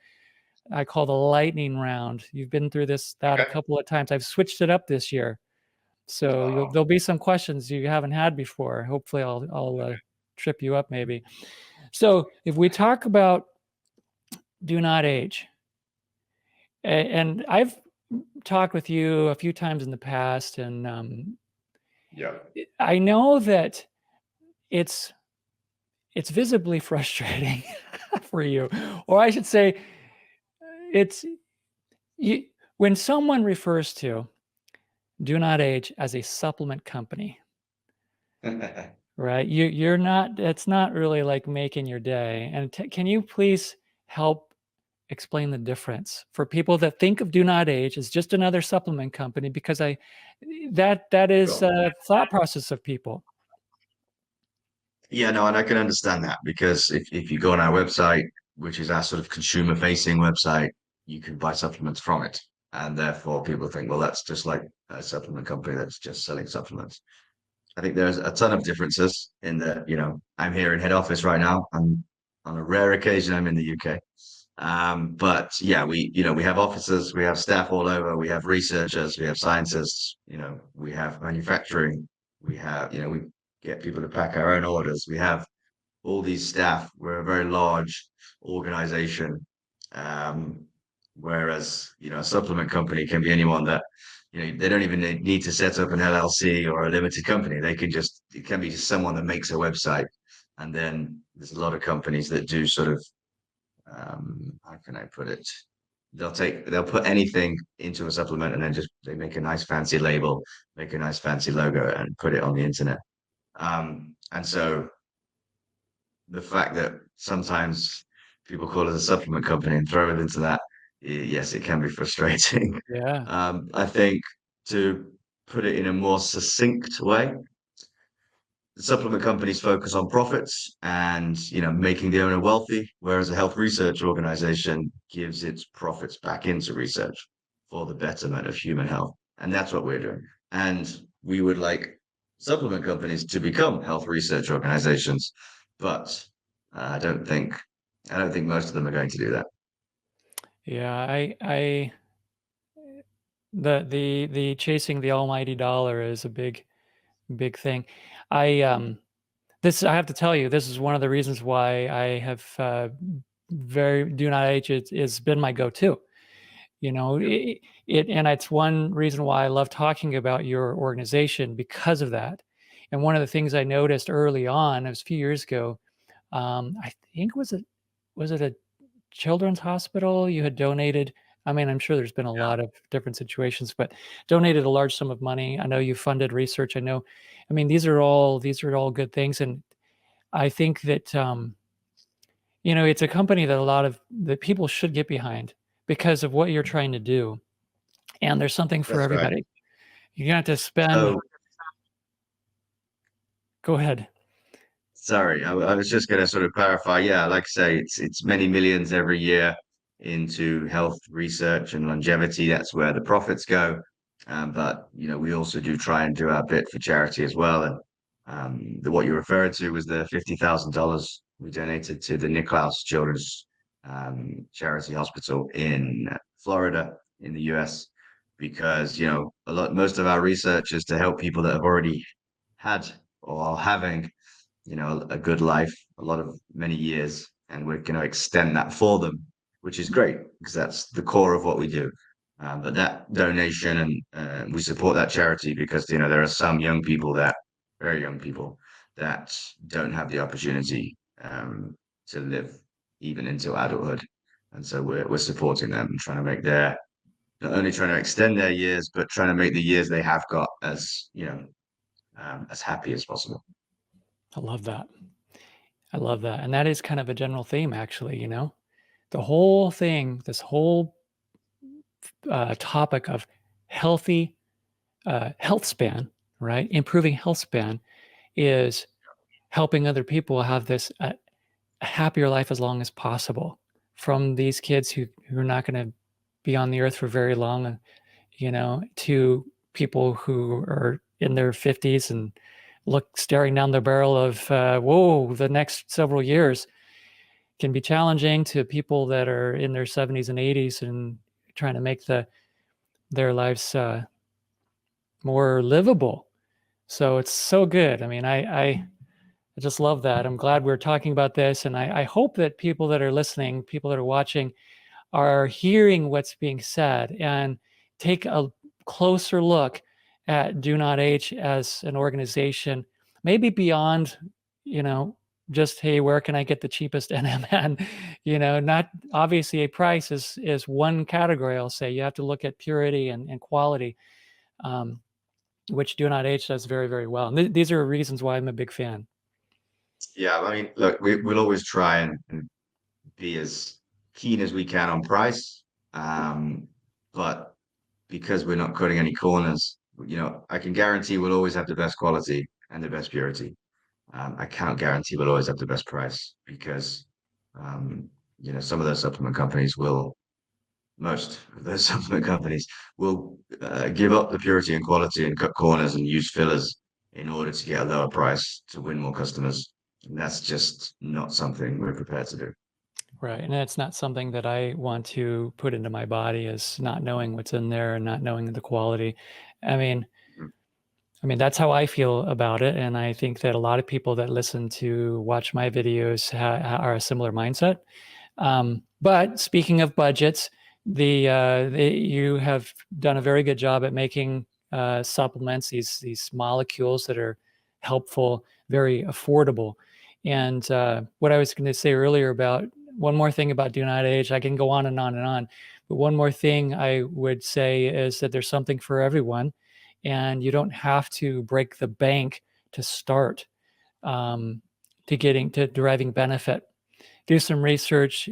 I call the lightning round. You've been through that a couple of times. I've switched it up this year. So there'll be some questions you haven't had before. Hopefully I'll trip you up maybe. So if we talk about DoNotAge, and I've talked with you a few times in the past, and Yeah. I know that it's visibly frustrating for you, or I should say, when someone refers to DoNotAge as a supplement company, right? You're not. It's not really like making your day. And can you please help explain the difference for people that think of DoNotAge as just another supplement company? Because that is Sure. a thought process of people. Yeah, no, and I can understand that because if you go on our website, which is our sort of consumer facing website, you can buy supplements from it. And therefore people think, well, that's just like a supplement company that's just selling supplements. I think there's a ton of differences in that, I'm here in head office right now. I'm on a rare occasion, I'm in the UK. But yeah, we have officers, we have staff all over, we have researchers, we have scientists, we have manufacturing, we get people to pack our own orders. We have all these staff. We're a very large organization. Um, Whereas, a supplement company can be anyone that, they don't even need to set up an LLC or a limited company. It can be just someone that makes a website. And then there's a lot of companies that do sort of, how can I put it? They'll put anything into a supplement and then they make a nice fancy label, make a nice fancy logo and put it on the internet. And so the fact that sometimes people call it a supplement company and throw it into that, yes, it can be frustrating. Yeah. I think to put it in a more succinct way, the supplement companies focus on profits and making the owner wealthy, whereas a health research organization gives its profits back into research for the betterment of human health. And that's what we're doing. And we would like supplement companies to become health research organizations, but I don't think most of them are going to do that. Yeah, the chasing the almighty dollar is a big thing. I I have to tell you, this is one of the reasons why I have very DoNotAge has been my go-to. And it's one reason why I love talking about your organization because of that. And one of the things I noticed early on, it was a few years ago, I think was it a children's hospital you had donated? I mean, I'm sure there's been a lot of different situations, but donated a large sum of money. I know you funded research. I mean, these are all good things. And I think that, it's a company that people should get behind because of what you're trying to do. And there's something for That's right. everybody. You have to spend, So go ahead. Sorry, I was just going to sort of clarify. Yeah, like I say, it's many millions every year into health research and longevity. That's where the profits go. But we also do try and do our bit for charity as well. And what you referred to was the $50,000 we donated to the Nicklaus Children's Charity Hospital in Florida in the US, because most of our research is to help people that have already had or are having a good life, a lot of many years, and we're going to extend that for them, which is great because that's the core of what we do. But that donation and we support that charity because there are some young people very young people that don't have the opportunity to live even into adulthood, and so we're supporting them and trying to make their not only trying to extend their years, but trying to make the years they have got as happy as possible. I love that. I love that. And that is kind of a general theme, actually, the whole thing, this whole topic of healthy health span, right? Improving health span is helping other people have this a happier life as long as possible, from these kids who are not going to be on the earth for very long, to people who are in their 50s and staring down the barrel of, whoa, the next several years can be challenging, to people that are in their 70s and 80s and trying to make their lives more livable. So it's so good. I mean, I just love that. I'm glad we're talking about this. And I hope that people that are listening, people that are watching, are hearing what's being said and take a closer look at DoNotAge as an organization, maybe beyond, just, hey, where can I get the cheapest NMN? Not obviously a price is one category. I'll say you have to look at purity and quality, which DoNotAge does very, very well. And these are reasons why I'm a big fan. Yeah, I mean, look, we'll always try and be as keen as we can on price, but because we're not cutting any corners, I can guarantee we'll always have the best quality and the best purity. I can't guarantee we'll always have the best price because, some of those supplement companies most of those supplement companies will give up the purity and quality and cut corners and use fillers in order to get a lower price to win more customers. And that's just not something we're prepared to do. Right. And it's not something that I want to put into my body, is not knowing what's in there and not knowing the quality. I mean, Mhm. that's how I feel about it. And I think that a lot of people that watch my videos are a similar mindset. But speaking of budgets, you have done a very good job at making supplements, these molecules that are helpful, very affordable. And what I was going to say earlier about one more thing about DoNotAge, I can go on and on and on, but one more thing I would say is that there's something for everyone, and you don't have to break the bank to start to deriving benefit. Do some research,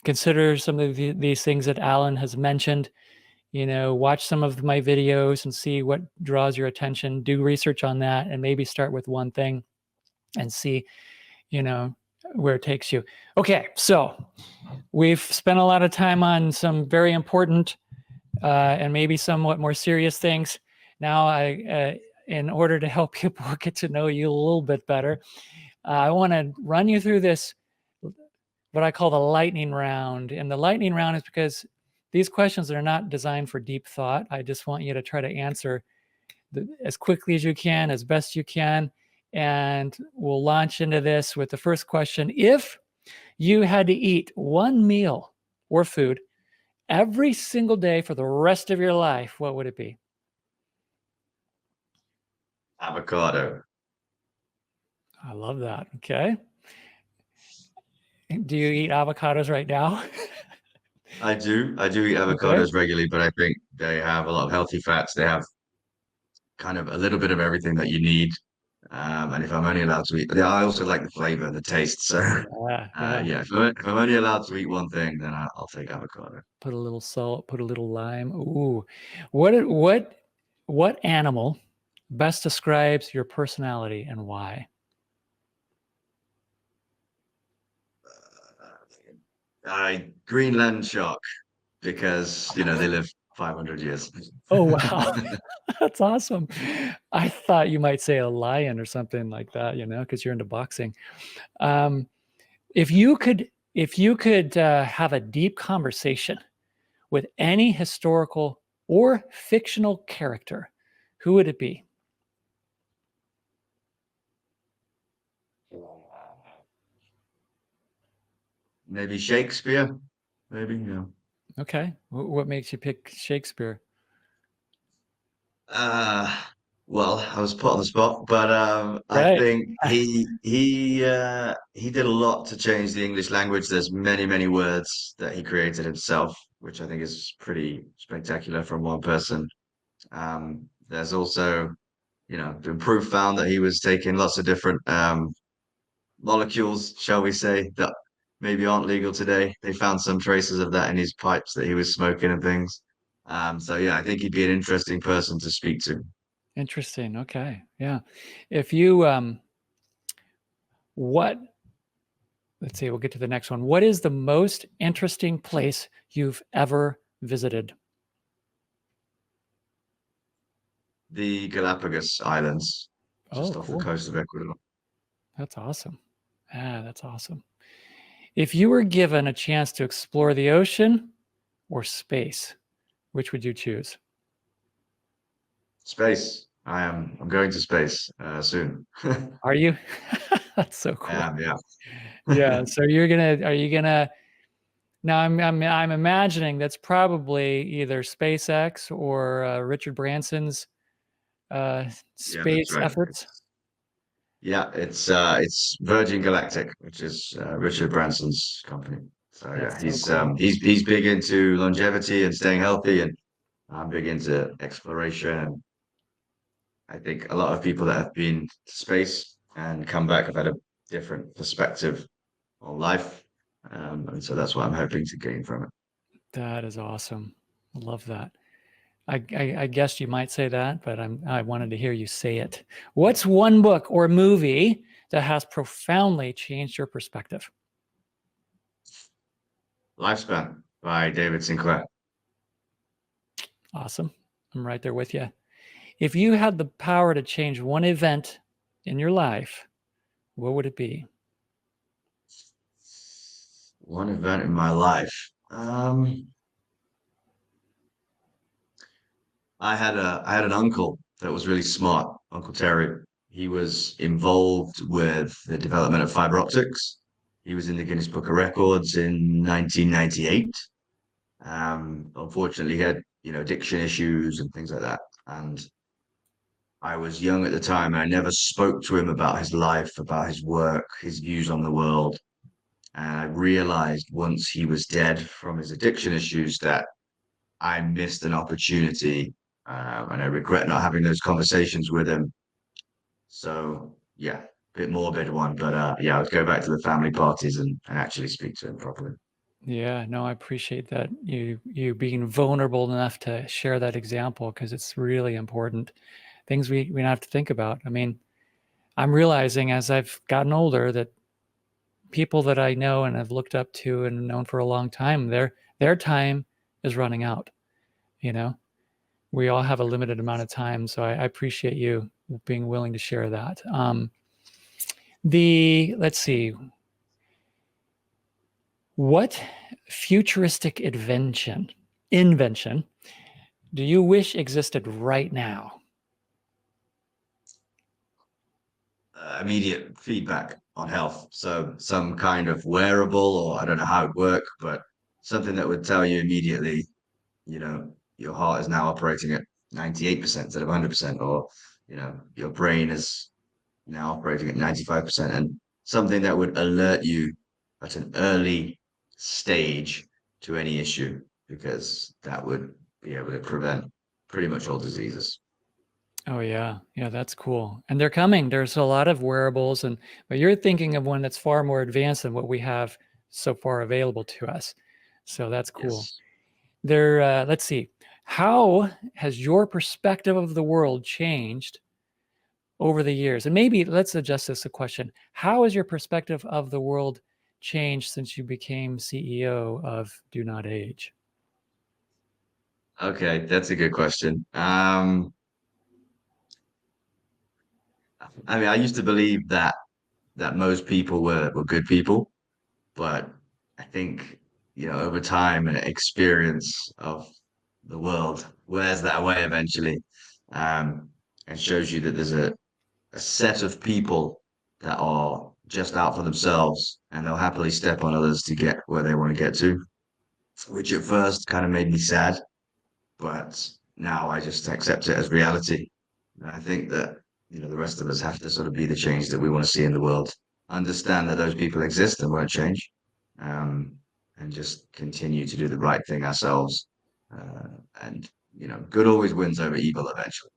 consider some of these things that Alan has mentioned. Watch some of my videos and see what draws your attention. Do research on that and maybe start with one thing and see, where it takes you. Okay, so we've spent a lot of time on some very important and maybe somewhat more serious things. Now, in order to help people get to know you a little bit better, I want to run you through this, what I call the lightning round. And the lightning round is because these questions are not designed for deep thought. I just want you to try to answer as quickly as you can, as best you can. And we'll launch into this with the first question. If you had to eat one meal or food every single day for the rest of your life, what would it be? Avocado. I love that. Okay. Do you eat avocados right now? I do. I do eat Okay. avocados regularly, but I think they have a lot of healthy fats. They have kind of a little bit of everything that you need. And if I'm only allowed to eat, yeah, I also like the flavor, the taste. So, Yeah. yeah, if I'm only allowed to eat one thing, then I'll take avocado. Put a little salt, put a little lime. Ooh. What animal best describes your personality and why? Greenland shark, because they live 500 years. Oh, wow. That's awesome. I thought you might say a lion or something like that, because you're into boxing. Um, if you could have a deep conversation with any historical or fictional character, who would it be? Maybe Shakespeare. Maybe, yeah. Okay. What makes you pick Shakespeare? Uh, well, I was put on the spot, but I Right. think he did a lot to change the English language. There's many words that he created himself, which I think is pretty spectacular from one person. There's also, been proof found that he was taking lots of different molecules, shall we say, that maybe aren't legal today. They found some traces of that in his pipes that he was smoking and things. So yeah, I think he'd be an interesting person to speak to. Interesting. Okay. Yeah. If you what let's see, we'll get to the next one. What is the most interesting place you've ever visited? The Galapagos Islands, Oh, just off the cool. coast of Ecuador. That's awesome. That's awesome. If you were given a chance to explore the ocean or space, which would you choose? Space. I'm going to space soon. Are you? That's so I cool. am, yeah. Yeah. So are you gonna, now I'm imagining that's probably either SpaceX or Richard Branson's Yeah, that's space right. efforts. It's Virgin Galactic, which is Richard Branson's company. So yeah, That's so cool. he's big into longevity and staying healthy, and I'm big into exploration. And I think a lot of people that have been to space and come back have had a different perspective on life, and so that's what I'm hoping to gain from it. That is awesome. I love that. I guessed you might say that, but I wanted to hear you say it. What's one book or movie that has profoundly changed your perspective? Lifespan by David Sinclair. Awesome. I'm right there with you. If you had the power to change one event in your life, what would it be? One event in my life. I had an uncle that was really smart, Uncle Terry. He was involved with the development of fiber optics. He was in the Guinness Book of Records in 1998. Unfortunately, he had, addiction issues and things like that. And I was young at the time, and I never spoke to him about his life, about his work, his views on the world. And I realized once he was dead from his addiction issues that I missed an opportunity, and I regret not having those conversations with him. So yeah, a bit morbid one, but yeah, I would go back to the family parties and actually speak to him properly. Yeah, no, I appreciate that you being vulnerable enough to share that example because it's really important. Things we have to think about. I mean, I'm realizing as I've gotten older that people that I know and have looked up to and known for a long time, their time is running out. You know, we all have a limited amount of time, so I appreciate you being willing to share that. Let's see, what futuristic invention do you wish existed right now? Immediate feedback on health. So some kind of wearable, or I don't know how it work, but something that would tell you immediately, your heart is now operating at 98% instead of 100%, or, your brain is now operating at 95%, and something that would alert you at an early stage to any issue, because that would be able to prevent pretty much all diseases. Oh yeah, yeah, that's cool. And they're coming. There's a lot of wearables, but you're thinking of one that's far more advanced than what we have so far available to us. So that's cool. Yes. Let's see. How has your perspective of the world changed over the years? And maybe let's adjust this a question. How has your perspective of the world changed since you became CEO of DoNotAge? Okay, that's a good question. I mean, I used to believe that most people were good people, but I think, over time and experience of the world wears that away eventually, um, and shows you that there's a set of people that are just out for themselves and they'll happily step on others to get where they want to get to, which at first kind of made me sad, but now I just accept it as reality. And I think that, the rest of us have to sort of be the change that we want to see in the world, understand that those people exist and won't change, um, and just continue to do the right thing ourselves. And, good always wins over evil eventually.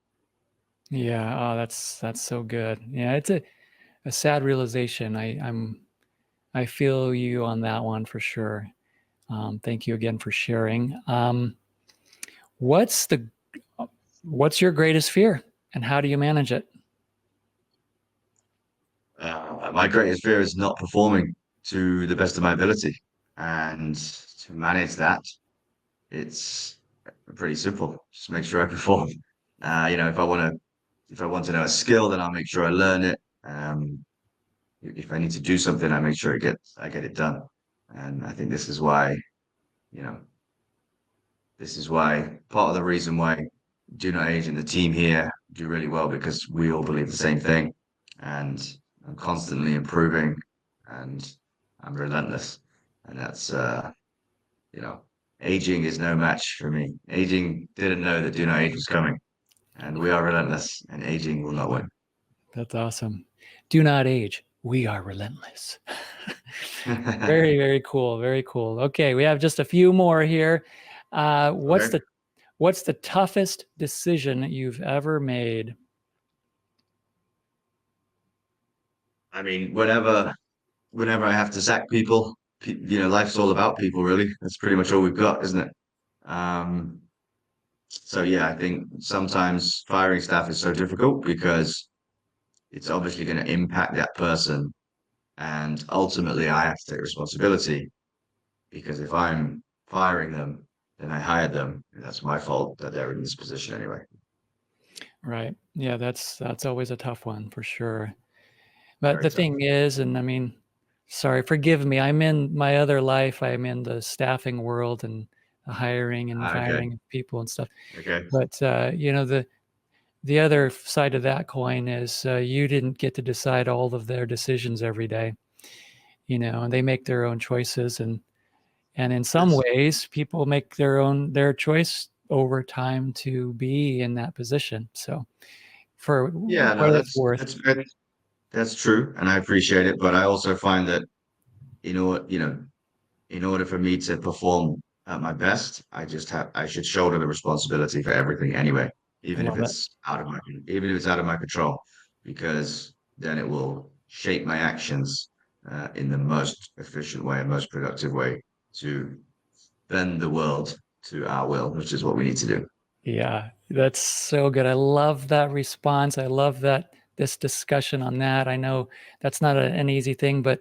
Yeah, oh, that's so good. Yeah, it's a sad realization. I feel you on that one for sure. Thank you again for sharing. What's the what's your greatest fear, and how do you manage it? My greatest fear is not performing to the best of my ability. And to manage that, it's pretty simple. Just make sure I perform. If I want to know a skill, then I'll make sure I learn it. If I need to do something, I make sure I get it done. And I think you know, this is why part of the reason why Do Not Age and the team here do really well because we all believe the same thing. And I'm constantly improving and I'm relentless. And that's you know, aging is no match for me. Aging didn't know that Do Not Age was coming. And we are relentless and aging will not win. That's awesome. Do not age. We are relentless. Very, very cool. Very cool. Okay, we have just a few more here. What's Okay. the toughest decision you've ever made? I mean, whenever I have to sack people, life's all about people, really. That's pretty much all we've got, isn't it? Um, so yeah, I think sometimes firing staff is so difficult because it's obviously going to impact that person, and ultimately I have to take responsibility because if I'm firing them, then I hired them. And that's my fault that they're in this position anyway. Right. Yeah, that's always a tough one for sure. But Very the tough. thing is, and I mean, sorry, forgive me. I'm in my other life. I'm in the staffing world and the hiring and Okay. firing of people and stuff. Okay. But the other side of that coin is you didn't get to decide all of their decisions every day. And they make their own choices, and in some Yes. ways, people make their choice over time to be in that position. So, for Yeah, no, what it's worth, that's true, and I appreciate it. But I also find that in order, you know, in order for me to perform at my best, I should shoulder the responsibility for everything anyway, I love it. even if it's out of my control, because then it will shape my actions in the most efficient way and most productive way to bend the world to our will, which is what we need to do. Yeah, that's so good. I love that response. I love that this discussion on that. I know that's not an easy thing, but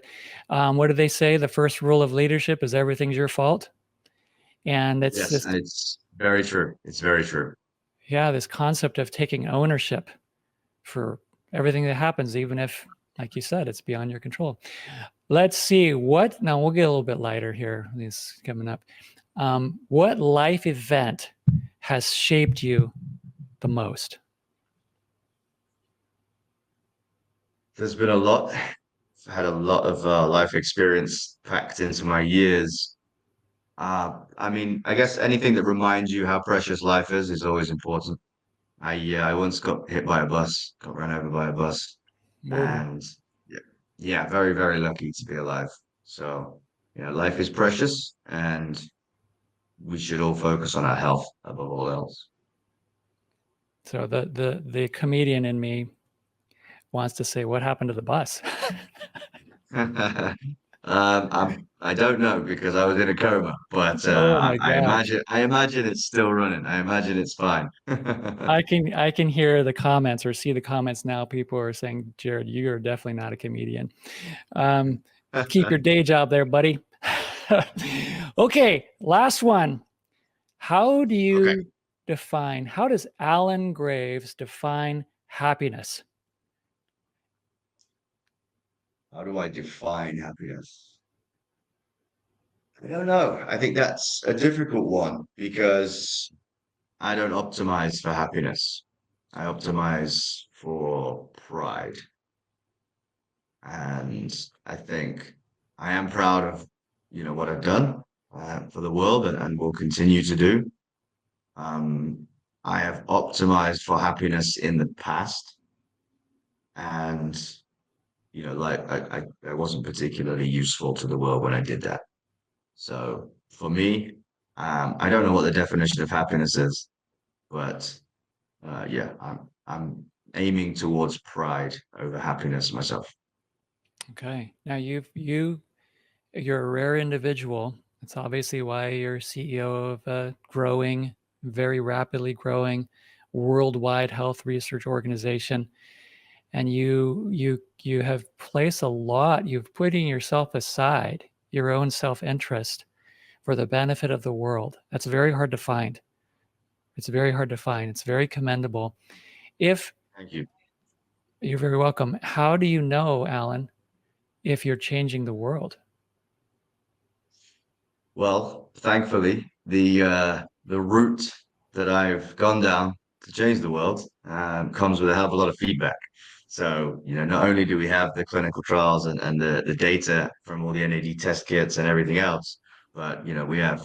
what do they say? The first rule of leadership is everything's your fault. And it's Yes, this, and it's very true. It's very true. yeah, this concept of taking ownership for everything that happens, even if, like you said, it's beyond your control. Let's see now we'll get a little bit lighter here. This coming up. What life event has shaped you the most? There's been a lot. I've had a lot of life experience packed into my years. I mean, I guess anything that reminds you how precious life is always important. I once got hit by a bus, got run over by a bus, Whoa. and yeah, yeah, very, very lucky to be alive. So, life is precious, and we should all focus on our health above all else. So the comedian in me wants to say, what happened to the bus? I don't know because I was in a coma, but Oh my gosh. I imagine it's still running. I imagine it's fine. I can hear the comments or see the comments now. People are saying, Jared, you are definitely not a comedian. Um, Keep your day job there, buddy. Okay, last one. How do Okay. you define, how does Alan Graves define happiness? How do I define happiness? I don't know. I think that's a difficult one because I don't optimize for happiness. I optimize for pride. And I think I am proud of, what I've done for the world and will continue to do. Um, I have optimized for happiness in the past, and like I wasn't particularly useful to the world when I did that. So for me, I don't know what the definition of happiness is, but yeah, I'm aiming towards pride over happiness myself. Okay. Now you're a rare individual. That's obviously why you're CEO of a growing, very rapidly growing worldwide health research organization. And you have placed a lot, you've putting yourself aside, your own self-interest for the benefit of the world. That's very hard to find. It's very hard to find. It's very commendable. If Thank you. You're very welcome. How do you know, Alan, if you're changing the world? Well, thankfully, the route that I've gone down to change the world comes with a hell of a lot of feedback. So, not only do we have the clinical trials and the data from all the NAD test kits and everything else, but we have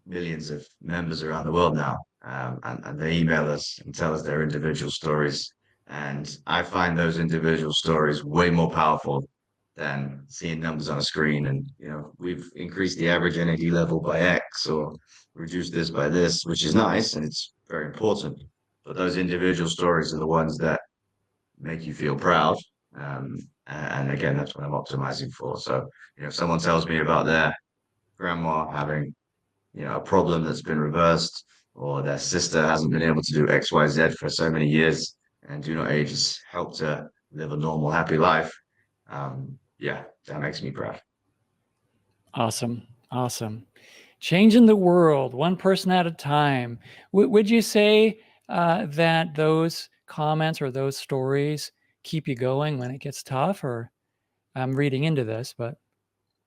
millions of members around the world now, and they email us and tell us their individual stories. And I find those individual stories way more powerful than seeing numbers on a screen. And we've increased the average NAD level by X or reduced this by this, which is nice and it's very important. But those individual stories are the ones that make you feel proud. And again, that's what I'm optimizing for. So, if someone tells me about their grandma having a problem that's been reversed, or their sister hasn't been able to do XYZ for so many years, and DoNotAge has helped her live a normal, happy life. Yeah, that makes me proud. Awesome. Awesome. Changing the world one person at a time. Would you say that those comments or those stories keep you going when it gets tough? Or I'm reading into this, but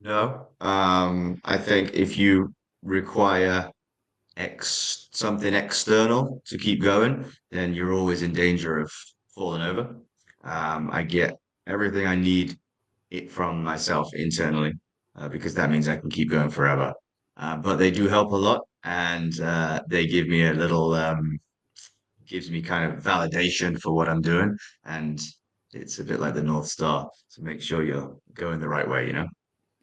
No, I think if you require something external to keep going, then you're always in danger of falling over. I get everything I need it from myself internally, because that means I can keep going forever. But they do help a lot, and they give me a little, gives me kind of validation for what I'm doing, and it's a bit like the North Star to make sure you're going the right way,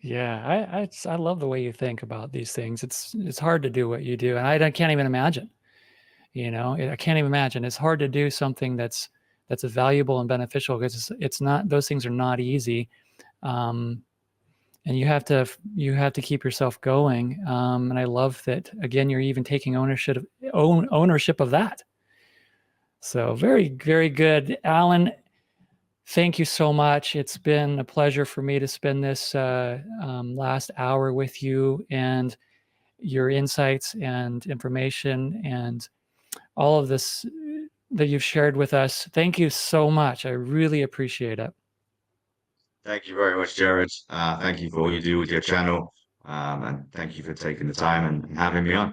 yeah, I love the way you think about these things. It's hard to do what you do, and I can't even imagine. I can't even imagine. It's hard to do something that's valuable and beneficial because it's not. Those things are not easy, and you have to keep yourself going. And I love that again. You're even taking ownership of that. So very very good, Alan. Thank you so much. It's been a pleasure for me to spend this last hour with you and your insights and information and all of this that you've shared with us. Thank you so much. I really appreciate it. Thank you very much, Jared. Thank you for all you do with your channel. And thank you for taking the time and having me on.